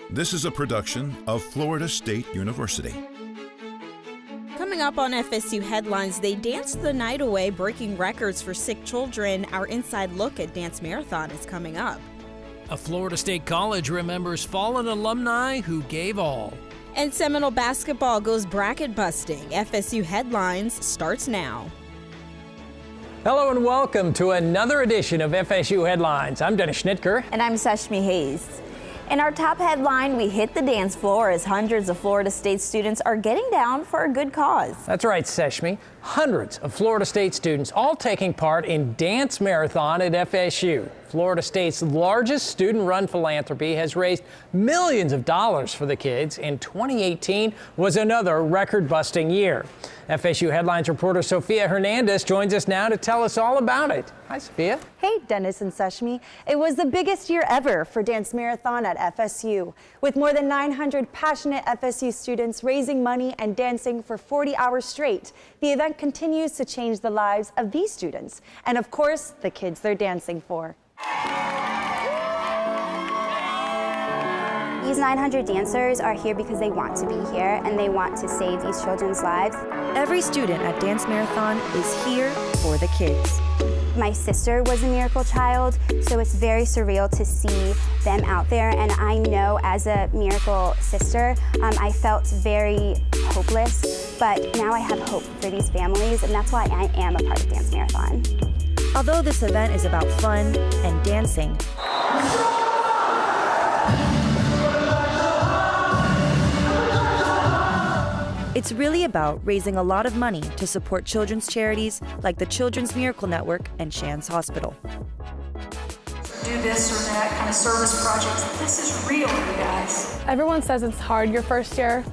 This is a production of Florida State University. Coming up on FSU Headlines, they danced the night away, breaking records for sick children. Our inside look at Dance Marathon is coming up. A Florida State college remembers fallen alumni who gave all. And Seminole basketball goes bracket busting. FSU Headlines starts now. Hello and welcome to another edition of FSU Headlines. I'm Dennis Schnitker. And I'm Seshmi Hayes. In our top headline, we hit the dance floor as hundreds of Florida State students are getting down for a good cause. That's right, Seshmi. Hundreds of Florida State students all taking part in Dance Marathon at FSU. Florida State's largest student-run philanthropy has raised millions of dollars for the kids, and 2018 was another record-busting year. FSU Headlines reporter Sophia Hernandez joins us now to tell us all about it. Hi, Sophia. Hey, Dennis and Seshmi. It was the biggest year ever for Dance Marathon at FSU, with more than 900 passionate FSU students raising money and dancing for 40 hours straight. The event continues to change the lives of these students and, of course, the kids they're dancing for. These 900 dancers are here because they want to be here and they want to save these children's lives. Every student at Dance Marathon is here for the kids. My sister was a miracle child, so it's very surreal to see them out there. And I know as a miracle sister, I felt very hopeless, but now I have hope for these families, and that's why I am a part of Dance Marathon. Although this event is about fun and dancing, it's really about raising a lot of money to support children's charities like the Children's Miracle Network and Shands Hospital. Do this or that kind of service projects. This is real, you guys. Everyone says it's hard your first year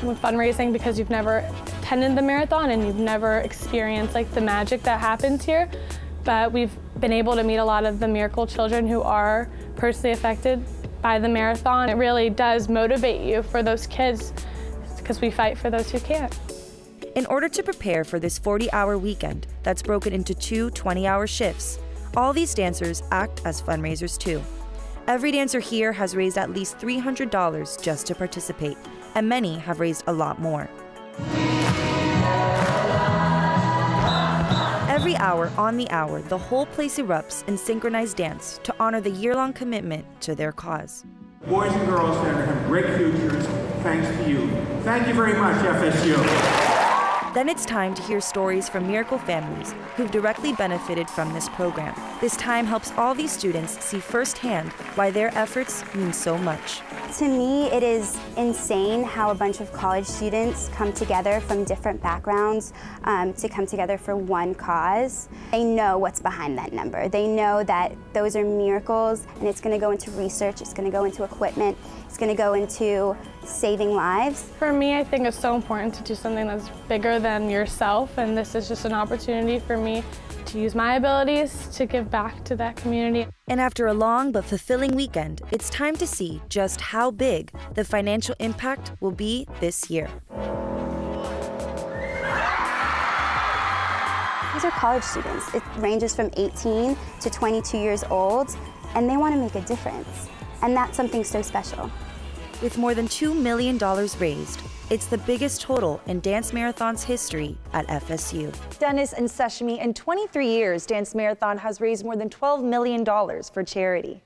with fundraising because you've never attended the marathon and you've never experienced like the magic that happens here. But we've been able to meet a lot of the miracle children who are personally affected by the marathon. It really does motivate you for those kids, because we fight for those who can't. In order to prepare for this 40-hour weekend that's broken into two 20-hour shifts, all these dancers act as fundraisers too. Every dancer here has raised at least $300 just to participate, and many have raised a lot more. Every hour on the hour, the whole place erupts in synchronized dance to honor the year-long commitment to their cause. Boys and girls that have great futures, thanks to you. Thank you very much, FSU. Then it's time to hear stories from miracle families who've directly benefited from this program. This time helps all these students see firsthand why their efforts mean so much. To me, it is insane how a bunch of college students come together from different backgrounds to come together for one cause. They know what's behind that number. They know that those are miracles, and it's going to go into research, it's going to go into equipment, it's going to go into saving lives. For me, I think it's so important to do something that's bigger than yourself, and this is just an opportunity for me to use my abilities to give back to that community. And after a long but fulfilling weekend, it's time to see just how big the financial impact will be this year. These are college students. It ranges from 18 to 22 years old, and they want to make a difference. And that's something so special. With more than $2 million raised, it's the biggest total in Dance Marathon's history at FSU. Dennis and Seshmi, in 23 years, Dance Marathon has raised more than $12 million for charity.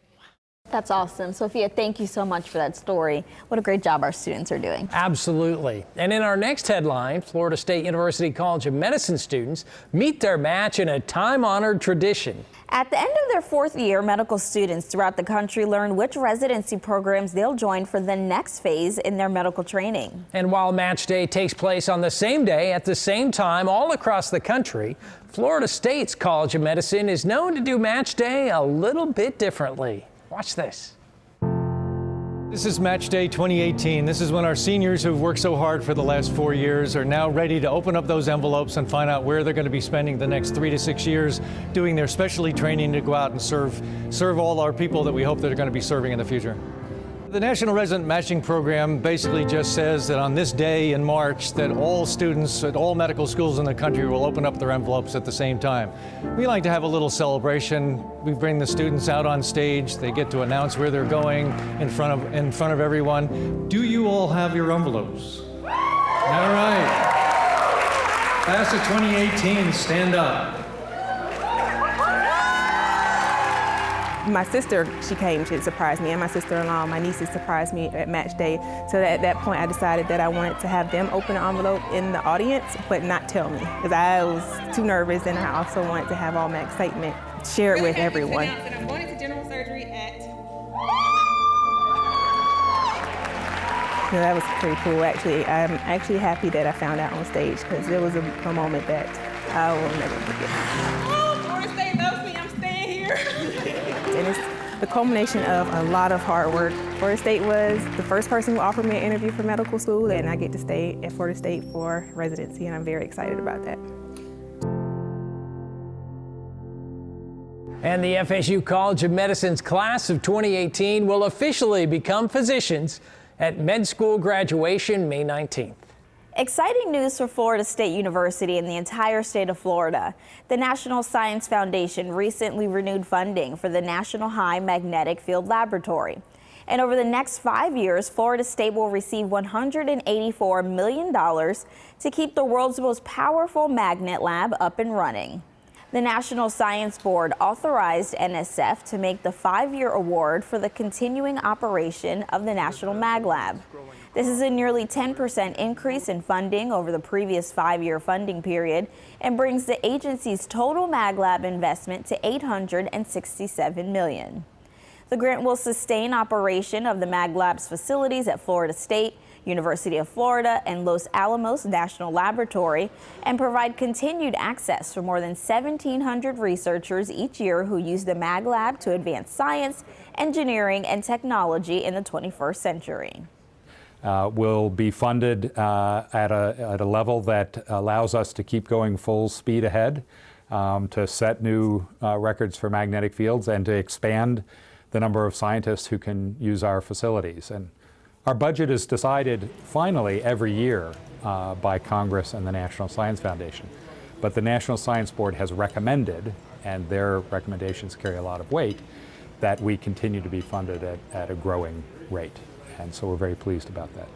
That's awesome. Sophia, thank you so much for that story. What a great job our students are doing. Absolutely. And in our next headline, Florida State University College of Medicine students meet their match in a time-honored tradition. At the end of their fourth year, medical students throughout the country learn which residency programs they'll join for the next phase in their medical training. And while match day takes place on the same day at the same time all across the country, Florida State's College of Medicine is known to do match day a little bit differently. Watch this. This is Match Day 2018. This is when our seniors who've worked so hard for the last 4 years are now ready to open up those envelopes and find out where they're going to be spending the next 3 to 6 years doing their specialty training to go out and serve all our people that we hope that are going to be serving in the future. The National Resident Matching Program basically just says that on this day in March that all students at all medical schools in the country will open up their envelopes at the same time. We like to have a little celebration. We bring the students out on stage. They get to announce where they're going in front of everyone. Do you all have your envelopes? All right. Class of 2018, stand up. My sister, she came to surprise me, and my sister-in-law, my nieces surprised me at match day. So at that point, I decided that I wanted to have them open an envelope in the audience, but not tell me, because I was too nervous, and I also wanted to have all my excitement shared with everyone. I'm going into general surgery at... So that was pretty cool, actually. I'm actually happy that I found out on stage, because it was a moment that I will never forget. Oh, Florida State loves me, I'm staying here. And it's the culmination of a lot of hard work. Florida State was the first person who offered me an interview for medical school, and I get to stay at Florida State for residency, and I'm very excited about that. And the FSU College of Medicine's class of 2018 will officially become physicians at med school graduation May 19th. Exciting news for Florida State University and the entire state of Florida. The National Science Foundation recently renewed funding for the National High Magnetic Field Laboratory. And over the next 5 years, Florida State will receive $184 million to keep the world's most powerful magnet lab up and running. The National Science Board authorized NSF to make the 5-year award for the continuing operation of the National Mag Lab. This is a nearly 10% increase in funding over the previous 5-year funding period and brings the agency's total Mag Lab investment to $867 million. The grant will sustain operation of the Mag Lab's facilities at Florida State, University of Florida, and Los Alamos National Laboratory, and provide continued access for more than 1,700 researchers each year who use the Mag Lab to advance science, engineering, and technology in the 21st century. Will be funded at a level that allows us to keep going full speed ahead, to set new records for magnetic fields and to expand the number of scientists who can use our facilities. And our budget is decided finally every year by Congress and the National Science Foundation. But the National Science Board has recommended, and their recommendations carry a lot of weight, that we continue to be funded at a growing rate. And so we're very pleased about that.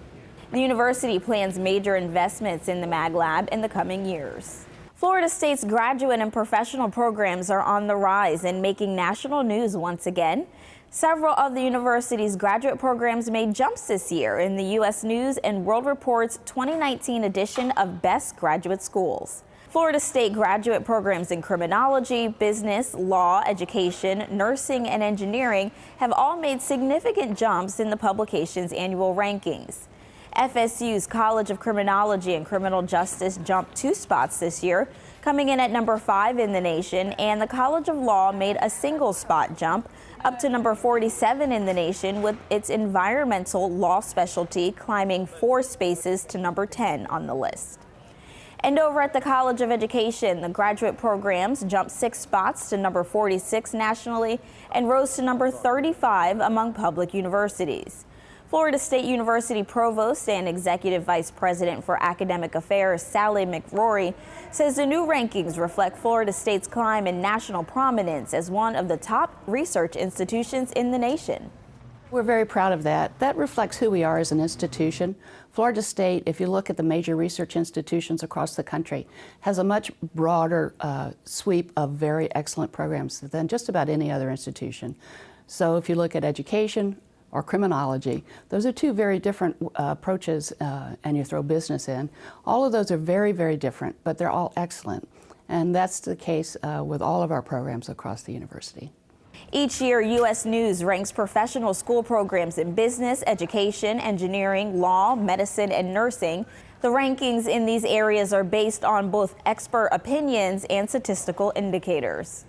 The university plans major investments in the Mag Lab in the coming years. Florida State's graduate and professional programs are on the rise and making national news once again. Several of the university's graduate programs made jumps this year in the U.S. News and World Report's 2019 edition of Best Graduate Schools. Florida State graduate programs in criminology, business, law, education, nursing, and engineering have all made significant jumps in the publication's annual rankings. FSU's College of Criminology and Criminal Justice jumped 2 spots this year, coming in at number 5 in the nation, and the College of Law made a single spot jump up to number 47 in the nation, with its environmental law specialty climbing 4 spaces to number 10 on the list. And over at the College of Education, the graduate programs jumped 6 spots to number 46 nationally and rose to number 35 among public universities. Florida State University Provost and Executive Vice President for Academic Affairs, Sally McRory, says the new rankings reflect Florida State's climb in national prominence as one of the top research institutions in the nation. We're very proud of that. That reflects who we are as an institution. Florida State, if you look at the major research institutions across the country, has a much broader sweep of very excellent programs than just about any other institution. So if you look at education or criminology, those are 2 very different approaches, and you throw business in. All of those are very, very different, but they're all excellent. And that's the case with all of our programs across the university. Each year, U.S. News ranks professional school programs in business, education, engineering, law, medicine, and nursing. The rankings in these areas are based on both expert opinions and statistical indicators.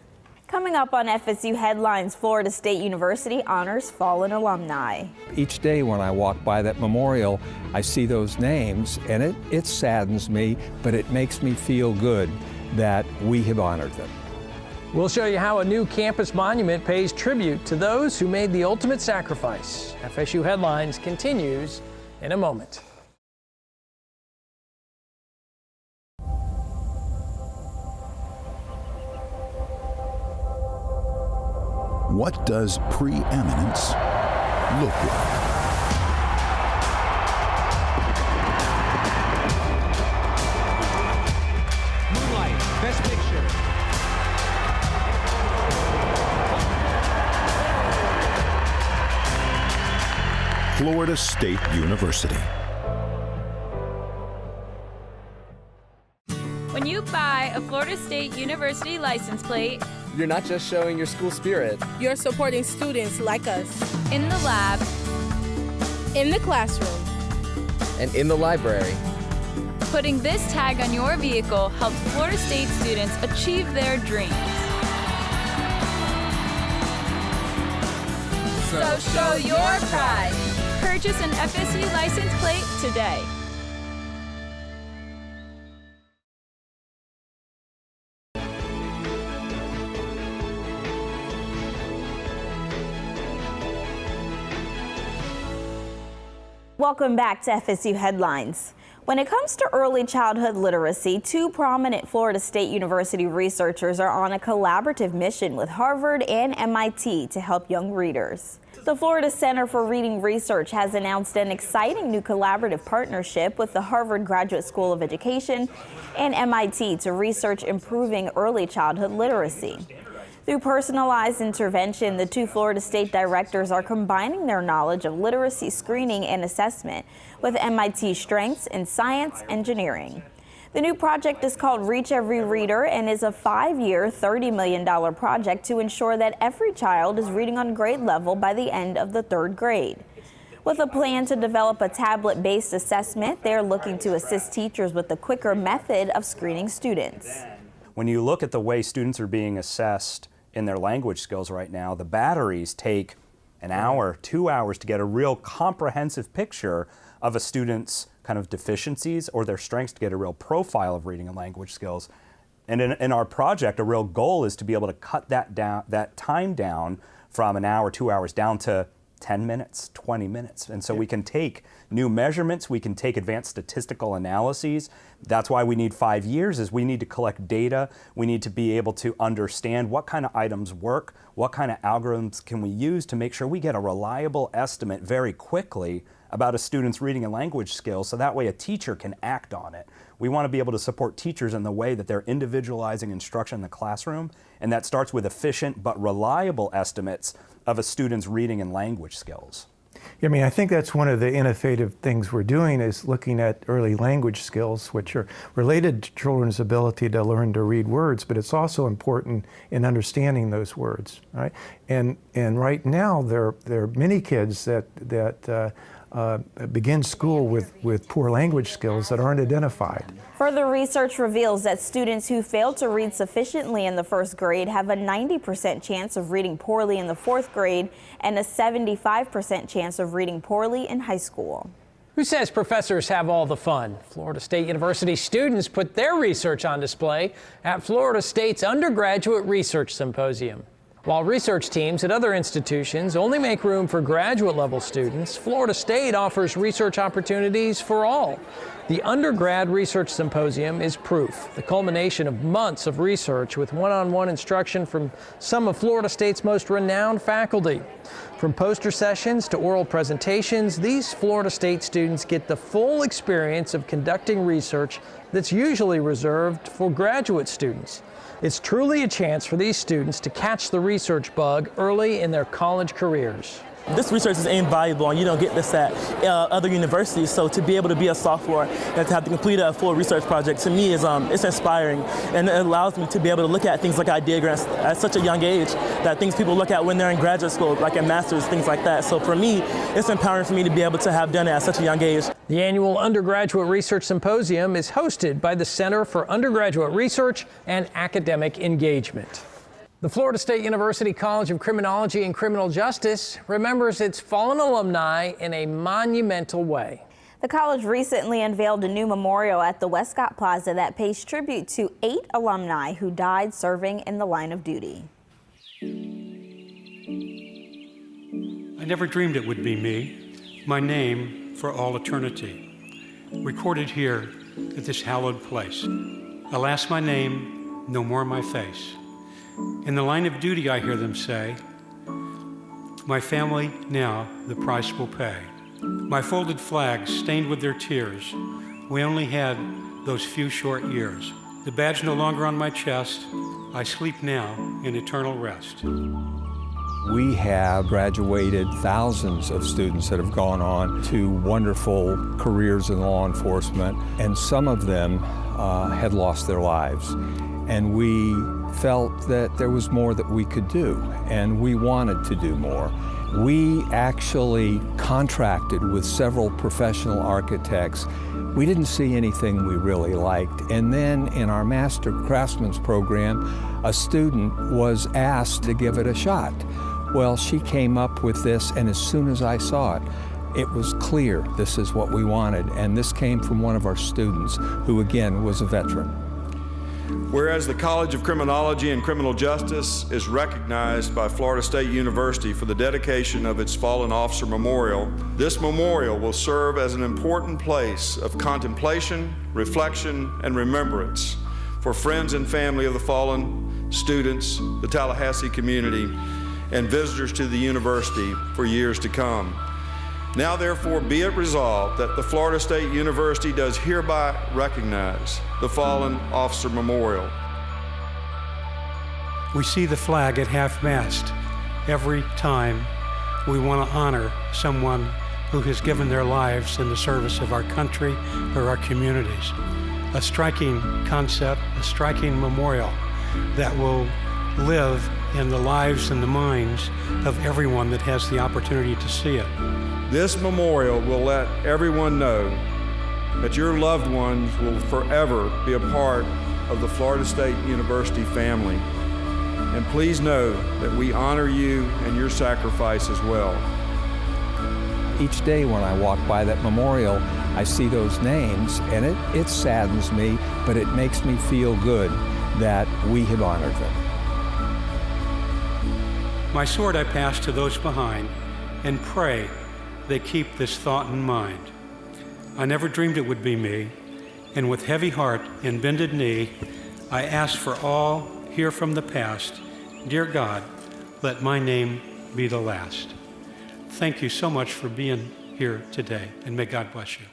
Coming up on FSU Headlines, Florida State University honors fallen alumni. Each day when I walk by that memorial, I see those names, and it saddens me, but it makes me feel good that we have honored them. We'll show you how a new campus monument pays tribute to those who made the ultimate sacrifice. FSU Headlines continues in a moment. What does preeminence look like? Moonlight, Best Picture. Florida State University. When you buy a Florida State University license plate, you're not just showing your school spirit. You're supporting students like us. In the lab, in the classroom, and in the library. Putting this tag on your vehicle helps Florida State students achieve their dreams. So show your pride. Purchase an FSU license plate today. Welcome back to FSU Headlines. When it comes to early childhood literacy, two prominent Florida State University researchers are on a collaborative mission with Harvard and MIT to help young readers. The Florida Center for Reading Research has announced an exciting new collaborative partnership with the Harvard Graduate School of Education and MIT to research improving early childhood literacy. Through personalized intervention, the two Florida State directors are combining their knowledge of literacy screening and assessment with MIT's strengths in science engineering. The new project is called Reach Every Reader and is a 5-year, $30 million project to ensure that every child is reading on grade level by the end of the 3rd grade. With a plan to develop a tablet-based assessment, they're looking to assist teachers with a quicker method of screening students. When you look at the way students are being assessed in their language skills right now, the batteries take an hour, 2 hours to get a real comprehensive picture of a student's kind of deficiencies or their strengths, to get a real profile of reading and language skills. And in our project, a real goal is to be able to cut that time down from an hour, 2 hours down to 10 minutes, 20 minutes. And so we can take new measurements, we can take advanced statistical analyses. That's why we need 5 years, is we need to collect data. We need to be able to understand what kind of items work, what kind of algorithms can we use to make sure we get a reliable estimate very quickly about a student's reading and language skills, so that way a teacher can act on it. We want to be able to support teachers in the way that they're individualizing instruction in the classroom, and that starts with efficient but reliable estimates of a student's reading and language skills. I mean, I think that's one of the innovative things we're doing, is looking at early language skills, which are related to children's ability to learn to read words, but it's also important in understanding those words, right? And right now, there are many kids that begin school with poor language skills that aren't identified. Further research reveals that students who fail to read sufficiently in the 1st grade have a 90% chance of reading poorly in the 4th grade and a 75% chance of reading poorly in high school. Who says professors have all the fun? Florida State University students put their research on display at Florida State's Undergraduate Research Symposium. While research teams at other institutions only make room for graduate level students, Florida State offers research opportunities for all. The Undergrad Research Symposium is proof, the culmination of months of research with one-on-one instruction from some of Florida State's most renowned faculty. From poster sessions to oral presentations, these Florida State students get the full experience of conducting research that's usually reserved for graduate students. It's truly a chance for these students to catch the research bug early in their college careers. This research is invaluable, and you don't get this at other universities. So to be able to be a sophomore and to have to complete a full research project, to me, is it's inspiring, and it allows me to be able to look at things like ideograms at such a young age, that things people look at when they're in graduate school, like in masters, things like that. So for me, it's empowering for me to be able to have done it at such a young age. The annual Undergraduate Research Symposium is hosted by the Center for Undergraduate Research and Academic Engagement. The Florida State University College of Criminology and Criminal Justice remembers its fallen alumni in a monumental way. The college recently unveiled a new memorial at the Westcott Plaza that pays tribute to 8 alumni who died serving in the line of duty. I never dreamed it would be me, my name for all eternity, recorded here at this hallowed place. Alas, my name, no more my face. In the line of duty, I hear them say, my family now the price will pay. My folded flags stained with their tears, we only had those few short years. The badge no longer on my chest, I sleep now in eternal rest. We have graduated thousands of students that have gone on to wonderful careers in law enforcement, and some of them had lost their lives. And we felt that there was more that we could do, and we wanted to do more. We actually contracted with several professional architects. We didn't see anything we really liked. And then in our Master Craftsman's program, a student was asked to give it a shot. Well, she came up with this, and as soon as I saw it, it was clear this is what we wanted. And this came from one of our students, who again was a veteran. Whereas the College of Criminology and Criminal Justice is recognized by Florida State University for the dedication of its fallen officer memorial, this memorial will serve as an important place of contemplation, reflection, and remembrance for friends and family of the fallen, students, the Tallahassee community, and visitors to the university for years to come. Now therefore be it resolved that the Florida State University does hereby recognize the Fallen Officer Memorial. We see the flag at half-mast every time we want to honor someone who has given their lives in the service of our country or our communities. A striking concept, a striking memorial that will live in the lives and the minds of everyone that has the opportunity to see it. This memorial will let everyone know that your loved ones will forever be a part of the Florida State University family. And please know that we honor you and your sacrifice as well. Each day when I walk by that memorial, I see those names, and it saddens me, but it makes me feel good that we have honored them. My sword I pass to those behind and pray they keep this thought in mind. I never dreamed it would be me, and with heavy heart and bended knee, I ask for all here from the past. Dear God, let my name be the last. Thank you so much for being here today, and may God bless you.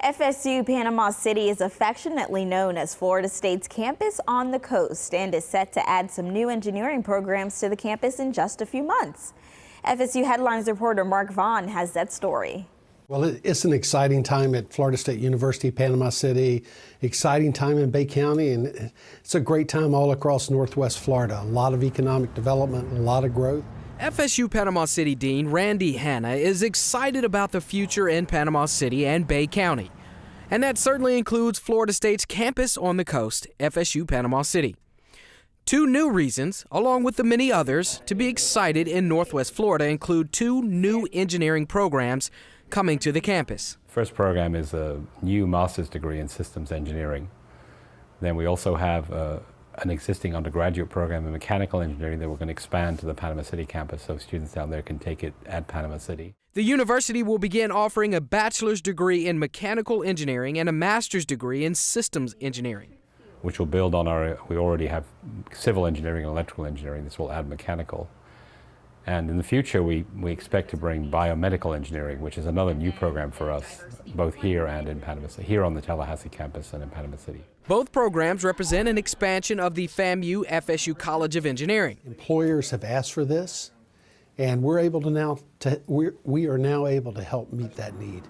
FSU Panama City is affectionately known as Florida State's campus on the coast and is set to add some new engineering programs to the campus in just a few months. FSU Headlines reporter Mark Vaughn has that story. Well, it's an exciting time at Florida State University, Panama City, exciting time in Bay County, and it's a great time all across Northwest Florida. A lot of economic development, a lot of growth. FSU Panama City Dean Randy Hanna is excited about the future in Panama City and Bay County. And that certainly includes Florida State's campus on the coast, FSU Panama City. 2 new reasons, along with the many others, to be excited in Northwest Florida include 2 new engineering programs coming to the campus. First program is a new master's degree in systems engineering. Then we also have an existing undergraduate program in mechanical engineering that we're going to expand to the Panama City campus so students down there can take it at Panama City. The university will begin offering a bachelor's degree in mechanical engineering and a master's degree in systems engineering, which will build on we already have civil engineering and electrical engineering. This will add mechanical. And in the future, we expect to bring biomedical engineering, which is another new program for us, both here and in Panama City, here on the Tallahassee campus and in Panama City. Both programs represent an expansion of the FAMU FSU College of Engineering. Employers have asked for this, and we are now able to help meet that need,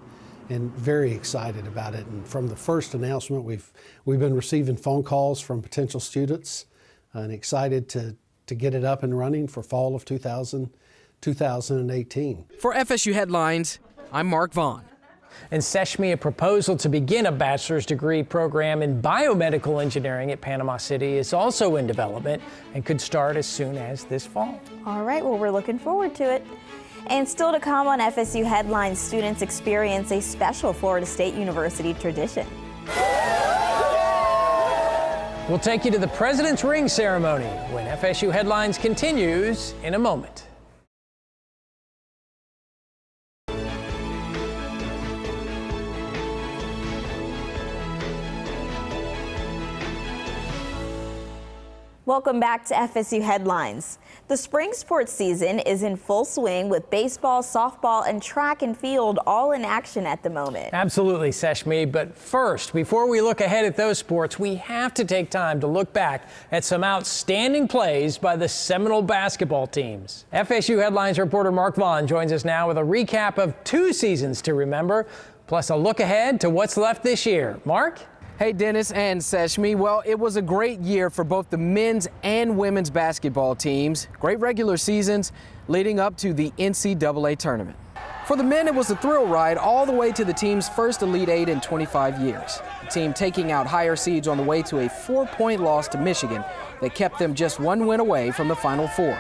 and very excited about it. And from the first announcement, we've been receiving phone calls from potential students, and excited to get it up and running for fall of 2018. For FSU Headlines, I'm Mark Vaughn. In Seshmi, a proposal to begin a bachelor's degree program in biomedical engineering at Panama City is also in development and could start as soon as this fall. All right, well, we're looking forward to it. And still to come on FSU Headlines, students experience a special Florida State University tradition. We'll take you to the President's Ring ceremony when FSU Headlines continues in a moment. Welcome back to FSU Headlines. The spring sports season is in full swing with baseball, softball, and track and field all in action at the moment. Absolutely, Seshmi. But first, before we look ahead at those sports, we have to take time to look back at some outstanding plays by the Seminole basketball teams. FSU Headlines reporter Mark Vaughn joins us now with a recap of 2 seasons to remember, plus a look ahead to what's left this year. Mark? Hey, Dennis and Seshmi. Well, it was a great year for both the men's and women's basketball teams. Great regular seasons leading up to the NCAA tournament. For the men, it was a thrill ride all the way to the team's first Elite Eight in 25 years. The team taking out higher seeds on the way to a 4-point loss to Michigan that kept them just 1 win away from the Final Four.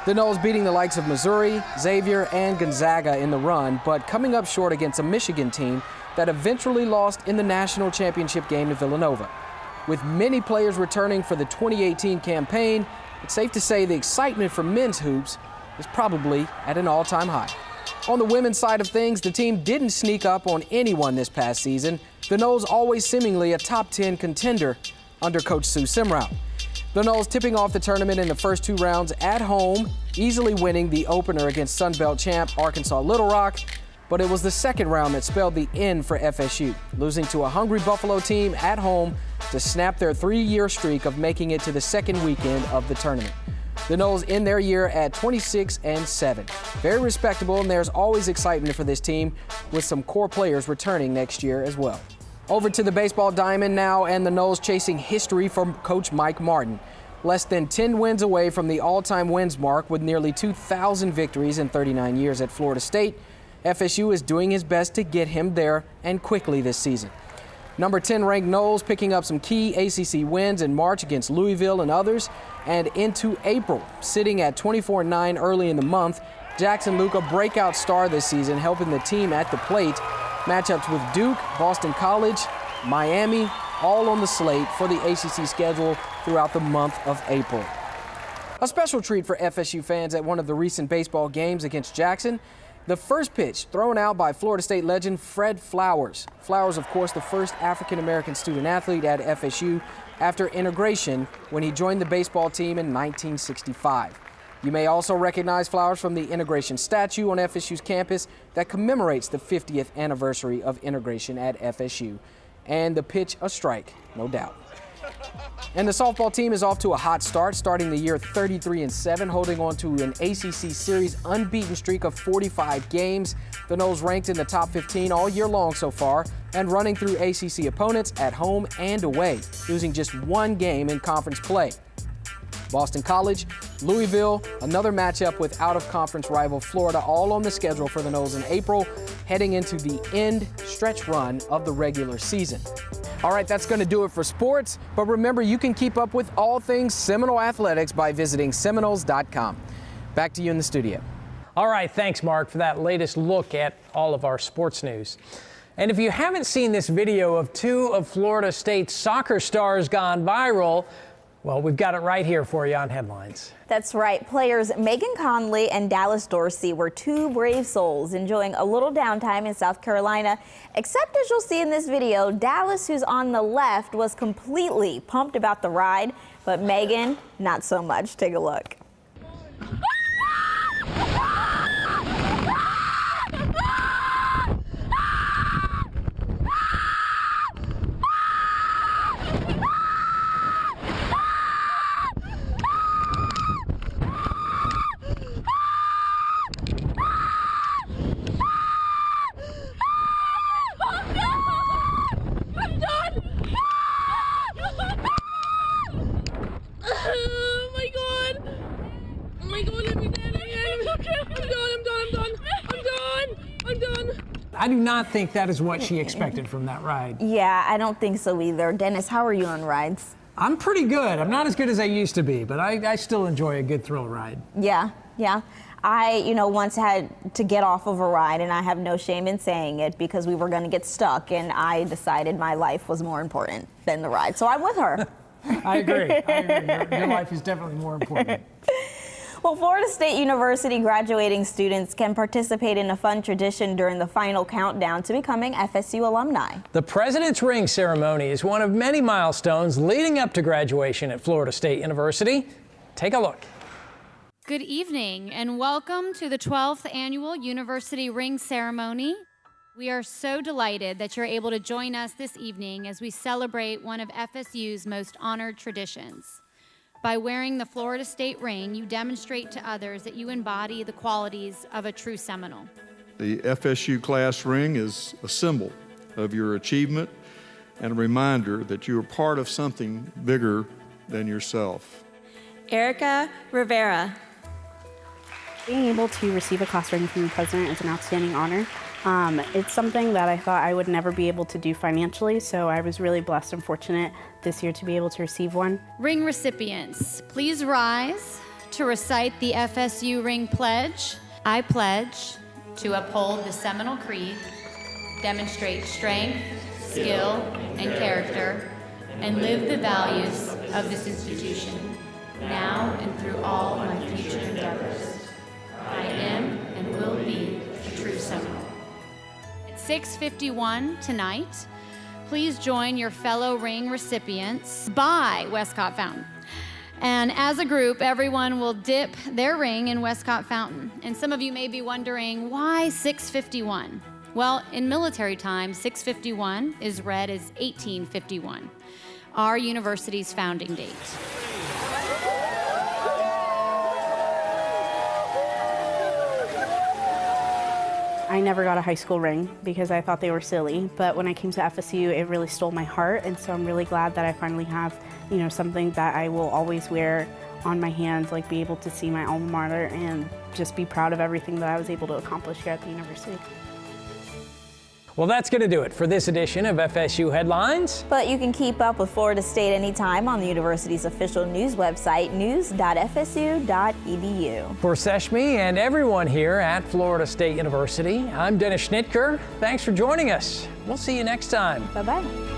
The Noles beating the likes of Missouri, Xavier, and Gonzaga in the run, but coming up short against a Michigan team that eventually lost in the national championship game to Villanova. With many players returning for the 2018 campaign, it's safe to say the excitement for men's hoops is probably at an all-time high. On the women's side of things, the team didn't sneak up on anyone this past season. The Noles always seemingly a top 10 contender under Coach Sue Simrau. The Noles tipping off the tournament in the first 2 rounds at home, easily winning the opener against Sun Belt champ Arkansas Little Rock. But it was the second round that spelled the end for FSU, losing to a hungry Buffalo team at home to snap their 3-year streak of making it to the second weekend of the tournament. The Noles end their year at 26-7. Very respectable, and there's always excitement for this team with some core players returning next year as well. Over to the baseball diamond now, and the Noles chasing history from Coach Mike Martin. Less than 10 wins away from the all-time wins mark with nearly 2,000 victories in 39 years at Florida State. FSU is doing his best to get him there, and quickly this season. Number 10 ranked Noles picking up some key ACC wins in March against Louisville and others, and into April, sitting at 24-9 early in the month. Jackson Luka, breakout star this season, helping the team at the plate. Matchups with Duke, Boston College, Miami, all on the slate for the ACC schedule throughout the month of April. A special treat for FSU fans at one of the recent baseball games against Jackson. The first pitch thrown out by Florida State legend Fred Flowers. Flowers, of course, the first African-American student athlete at FSU after integration when he joined the baseball team in 1965. You may also recognize Flowers from the integration statue on FSU's campus that commemorates the 50th anniversary of integration at FSU. And the pitch, a strike, no doubt. And the softball team is off to a hot start, starting the year 33-7, holding on to an ACC series unbeaten streak of 45 games. The Noles ranked in the top 15 all year long so far, and running through ACC opponents at home and away, losing just 1 game in conference play. Boston College, Louisville, another matchup with out-of-conference rival Florida, all on the schedule for the Noles in April, heading into the end stretch run of the regular season. All right, that's going to do it for sports, but remember, you can keep up with all things Seminole athletics by visiting Seminoles.com. Back to you in the studio. All right, thanks, Mark, for that latest look at all of our sports news. And if you haven't seen this video of 2 of Florida State's soccer stars gone viral, well, we've got it right here for you on Headlines. That's right. Players Megan Conley and Dallas Dorsey were 2 brave souls enjoying a little downtime in South Carolina. Except, as you'll see in this video, Dallas, who's on the left, was completely pumped about the ride, but Megan, not so much. Take a look. I do not think that is what she expected from that ride. Yeah, I don't think so either. Dennis, how are you on rides? I'm pretty good. I'm not as good as I used to be, but I still enjoy a good thrill ride. Yeah. I, once had to get off of a ride, and I have no shame in saying it because we were going to get stuck, and I decided my life was more important than the ride. So I'm with her. I agree. Your life is definitely more important. Well, Florida State University graduating students can participate in a fun tradition during the final countdown to becoming FSU alumni. The President's Ring ceremony is one of many milestones leading up to graduation at Florida State University. Take a look. Good evening and welcome to the 12th Annual University Ring Ceremony. We are so delighted that you're able to join us this evening as we celebrate one of FSU's most honored traditions. By wearing the Florida State ring, you demonstrate to others that you embody the qualities of a true Seminole. The FSU class ring is a symbol of your achievement and a reminder that you are part of something bigger than yourself. Erica Rivera. Being able to receive a class ring from the president is an outstanding honor. It's something that I thought I would never be able to do financially, so I was really blessed and fortunate this year to be able to receive one. Ring recipients, please rise to recite the FSU Ring Pledge. I pledge to uphold the Seminole Creed, demonstrate strength, skill, and character, and live the values of this institution, now and through all my future endeavors. I am and will be a true Seminole. At 6:51 tonight, please join your fellow ring recipients by Westcott Fountain. And as a group, everyone will dip their ring in Westcott Fountain. And some of you may be wondering, why 6:51? Well, in military time, 6:51 is read as 1851, our university's founding date. I never got a high school ring because I thought they were silly, but when I came to FSU, it really stole my heart, and so I'm really glad that I finally have, something that I will always wear on my hands, like be able to see my alma mater and just be proud of everything that I was able to accomplish here at the university. Well, that's going to do it for this edition of FSU Headlines. But you can keep up with Florida State anytime on the university's official news website, news.fsu.edu. For Seshmi and everyone here at Florida State University, I'm Dennis Schnitker. Thanks for joining us. We'll see you next time. Bye-bye.